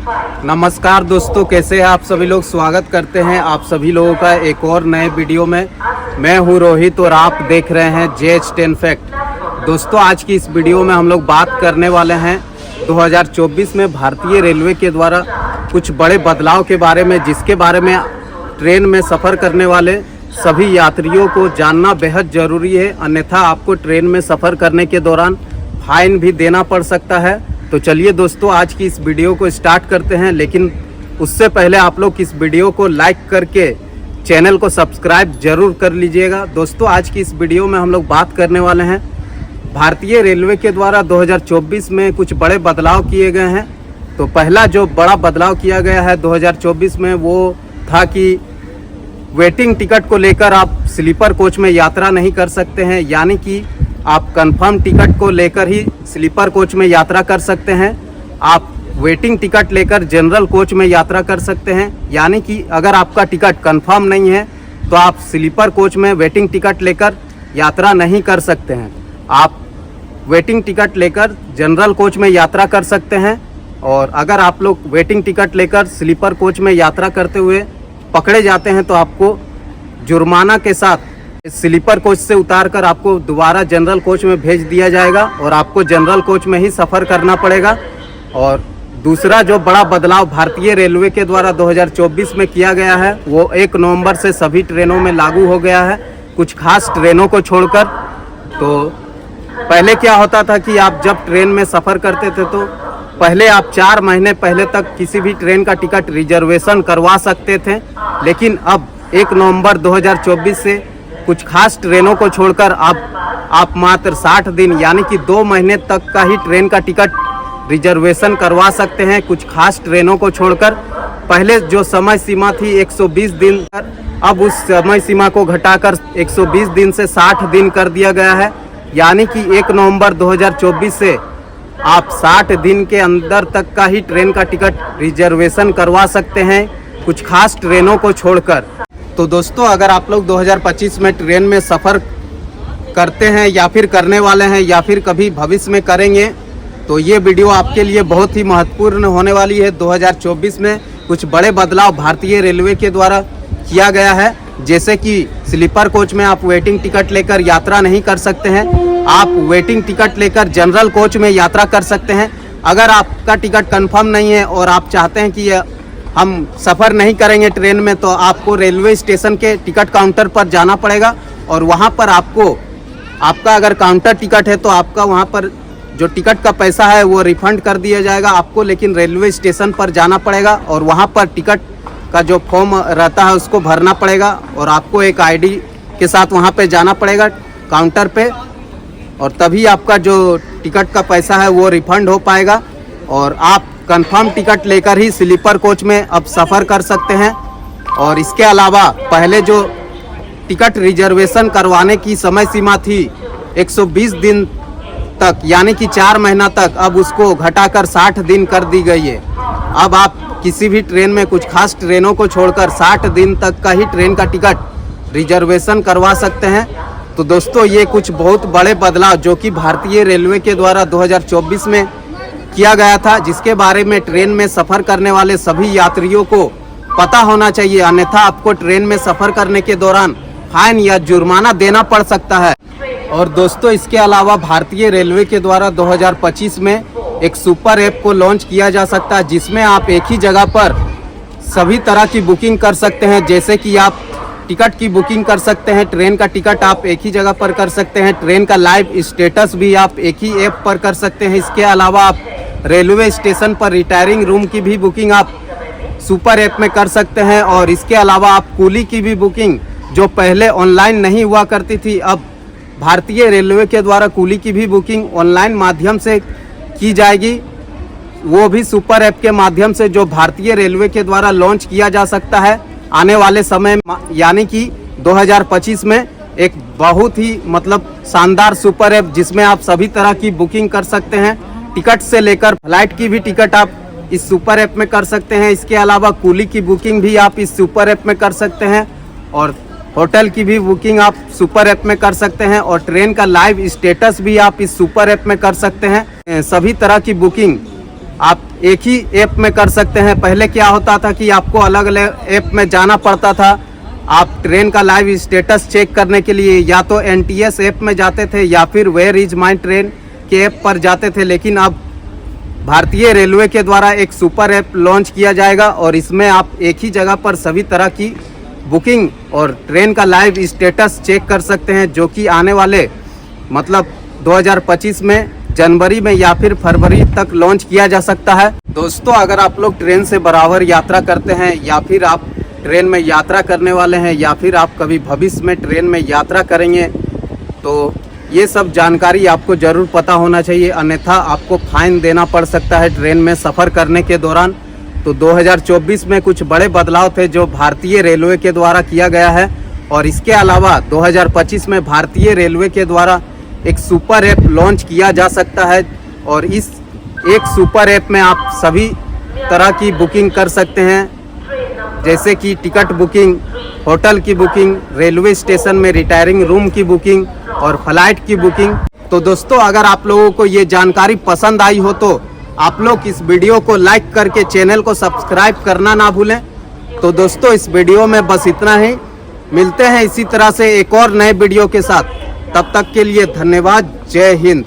नमस्कार दोस्तों, कैसे हैं आप सभी लोग। स्वागत करते हैं आप सभी लोगों का एक और नए वीडियो में। मैं हूं रोहित और आप देख रहे हैं JH10 फैक्ट। दोस्तों, आज की इस वीडियो में हम लोग बात करने वाले हैं 2024 में भारतीय रेलवे के द्वारा कुछ बड़े बदलाव के बारे में, जिसके बारे में ट्रेन में सफ़र करने वाले सभी यात्रियों को जानना बेहद ज़रूरी है। अन्यथा आपको ट्रेन में सफ़र करने के दौरान फाइन भी देना पड़ सकता है। तो चलिए दोस्तों, आज की इस वीडियो को स्टार्ट करते हैं। लेकिन उससे पहले आप लोग इस वीडियो को लाइक करके चैनल को सब्सक्राइब जरूर कर लीजिएगा। दोस्तों, आज की इस वीडियो में हम लोग बात करने वाले हैं भारतीय रेलवे के द्वारा 2024 में कुछ बड़े बदलाव किए गए हैं। तो पहला जो बड़ा बदलाव किया गया है 2024 में वो था कि वेटिंग टिकट को लेकर आप स्लीपर कोच में यात्रा नहीं कर सकते हैं। यानी कि आप कंफर्म टिकट को लेकर ही स्लीपर कोच में यात्रा कर सकते हैं। आप वेटिंग टिकट लेकर जनरल कोच में यात्रा कर सकते हैं। यानी कि अगर आपका टिकट कंफर्म नहीं है तो आप स्लीपर कोच में वेटिंग टिकट लेकर यात्रा नहीं कर सकते हैं। आप वेटिंग टिकट लेकर जनरल कोच में यात्रा कर सकते हैं। और अगर आप लोग वेटिंग टिकट लेकर स्लीपर कोच में यात्रा करते हुए पकड़े जाते हैं तो आपको जुर्माना के साथ स्लीपर कोच से उतारकर आपको दोबारा जनरल कोच में भेज दिया जाएगा और आपको जनरल कोच में ही सफ़र करना पड़ेगा। और दूसरा जो बड़ा बदलाव भारतीय रेलवे के द्वारा 2024 में किया गया है वो 1 नवंबर से सभी ट्रेनों में लागू हो गया है, कुछ खास ट्रेनों को छोड़कर। तो पहले क्या होता था कि आप जब ट्रेन में सफ़र करते थे तो पहले आप 4 महीने पहले तक किसी भी ट्रेन का टिकट रिजर्वेशन करवा सकते थे। लेकिन अब 1 नवंबर 2024 से कुछ खास ट्रेनों को छोड़कर आप मात्र 60 दिन यानी कि 2 महीने तक का ही ट्रेन का टिकट रिजर्वेशन करवा सकते हैं, कुछ खास ट्रेनों को छोड़कर। पहले जो समय सीमा थी 120 दिन, अब उस समय सीमा को घटाकर 120 दिन से 60 दिन कर दिया गया है। यानी कि 1 नवंबर 2024 से आप 60 दिन के अंदर तक का ही ट्रेन का टिकट रिजर्वेशन करवा सकते हैं, कुछ खास ट्रेनों को छोड़कर। तो दोस्तों, अगर आप लोग 2025 में ट्रेन में सफ़र करते हैं या फिर करने वाले हैं या फिर कभी भविष्य में करेंगे तो ये वीडियो आपके लिए बहुत ही महत्वपूर्ण होने वाली है। 2024 में कुछ बड़े बदलाव भारतीय रेलवे के द्वारा किया गया है, जैसे कि स्लीपर कोच में आप वेटिंग टिकट लेकर यात्रा नहीं कर सकते हैं। आप वेटिंग टिकट लेकर जनरल कोच में यात्रा कर सकते हैं। अगर आपका टिकट कंफर्म नहीं है और आप चाहते हैं कि हम सफ़र नहीं करेंगे ट्रेन में, तो आपको रेलवे स्टेशन के टिकट काउंटर पर जाना पड़ेगा और वहाँ पर आपका अगर काउंटर टिकट है तो आपका वहाँ पर जो टिकट का पैसा है वो रिफंड कर दिया जाएगा आपको। लेकिन रेलवे स्टेशन पर जाना पड़ेगा और वहाँ पर टिकट का जो फॉर्म रहता है उसको भरना पड़ेगा और आपको एक ID के साथ वहाँ पे जाना पड़ेगा काउंटर पे, और तभी आपका जो टिकट का पैसा है वो रिफंड हो पाएगा और आप कंफर्म टिकट लेकर ही स्लीपर कोच में अब सफ़र कर सकते हैं। और इसके अलावा पहले जो टिकट रिजर्वेशन करवाने की समय सीमा थी 120 दिन तक यानी कि 4 महीना तक, अब उसको घटाकर 60 दिन कर दी गई है। अब आप किसी भी ट्रेन में, कुछ खास ट्रेनों को छोड़कर 60 दिन तक का ही ट्रेन का टिकट रिजर्वेशन करवा सकते हैं। तो दोस्तों, ये कुछ बहुत बड़े बदलाव जो कि भारतीय रेलवे के द्वारा 2024 में किया गया था, जिसके बारे में ट्रेन में सफ़र करने वाले सभी यात्रियों को पता होना चाहिए। अन्यथा आपको ट्रेन में सफ़र करने के दौरान फाइन या जुर्माना देना पड़ सकता है। और दोस्तों, इसके अलावा भारतीय रेलवे के द्वारा 2025 में एक सुपर ऐप को लॉन्च किया जा सकता है, जिसमें आप एक ही जगह पर सभी तरह की बुकिंग कर सकते हैं। जैसे कि आप टिकट की बुकिंग कर सकते हैं, ट्रेन का टिकट आप एक ही जगह पर कर सकते हैं, ट्रेन का लाइव स्टेटस भी आप एक ही ऐप पर कर सकते हैं। इसके अलावा आप रेलवे स्टेशन पर रिटायरिंग रूम की भी बुकिंग आप सुपर ऐप में कर सकते हैं। और इसके अलावा आप कूली की भी बुकिंग, जो पहले ऑनलाइन नहीं हुआ करती थी, अब भारतीय रेलवे के द्वारा कूली की भी बुकिंग ऑनलाइन माध्यम से की जाएगी। वो भी सुपर ऐप के माध्यम से, जो भारतीय रेलवे के द्वारा लॉन्च किया जा सकता है आने वाले समय, यानी कि 2025 में एक बहुत ही शानदार सुपर ऐप, जिसमें आप सभी तरह की बुकिंग कर सकते हैं। टिकट से लेकर फ्लाइट की भी टिकट आप इस सुपर ऐप में कर सकते हैं। इसके अलावा कूली की बुकिंग भी आप इस सुपर ऐप में कर सकते हैं और होटल की भी बुकिंग आप सुपर ऐप में कर सकते हैं और ट्रेन का लाइव स्टेटस भी आप इस सुपर ऐप में कर सकते हैं। सभी तरह की बुकिंग आप एक ही ऐप में कर सकते हैं। पहले क्या होता था कि आपको अलग अलग ऐप में जाना पड़ता था। आप ट्रेन का लाइव स्टेटस चेक करने के लिए या तो NTS ऐप में जाते थे या फिर वेयर इज माई ट्रेन के ऐप पर जाते थे। लेकिन अब भारतीय रेलवे के द्वारा एक सुपर ऐप लॉन्च किया जाएगा और इसमें आप एक ही जगह पर सभी तरह की बुकिंग और ट्रेन का लाइव स्टेटस चेक कर सकते हैं, जो कि आने वाले मतलब 2025 में जनवरी में या फिर फरवरी तक लॉन्च किया जा सकता है। दोस्तों, अगर आप लोग ट्रेन से बराबर यात्रा करते हैं या फिर आप ट्रेन में यात्रा करने वाले हैं या फिर आप कभी भविष्य में ट्रेन में यात्रा करेंगे, तो ये सब जानकारी आपको ज़रूर पता होना चाहिए, अन्यथा आपको फाइन देना पड़ सकता है ट्रेन में सफ़र करने के दौरान। तो 2024 में कुछ बड़े बदलाव थे जो भारतीय रेलवे के द्वारा किया गया है और इसके अलावा 2025 में भारतीय रेलवे के द्वारा एक सुपर ऐप लॉन्च किया जा सकता है और इस एक सुपर ऐप में आप सभी तरह की बुकिंग कर सकते हैं, जैसे कि टिकट बुकिंग, होटल की बुकिंग, रेलवे स्टेशन में रिटायरिंग रूम की बुकिंग और फ्लाइट की बुकिंग। तो दोस्तों, अगर आप लोगों को ये जानकारी पसंद आई हो तो आप लोग इस वीडियो को लाइक करके चैनल को सब्सक्राइब करना ना भूलें। तो दोस्तों, इस वीडियो में बस इतना ही। मिलते हैं इसी तरह से एक और नए वीडियो के साथ। तब तक के लिए धन्यवाद। जय हिंद।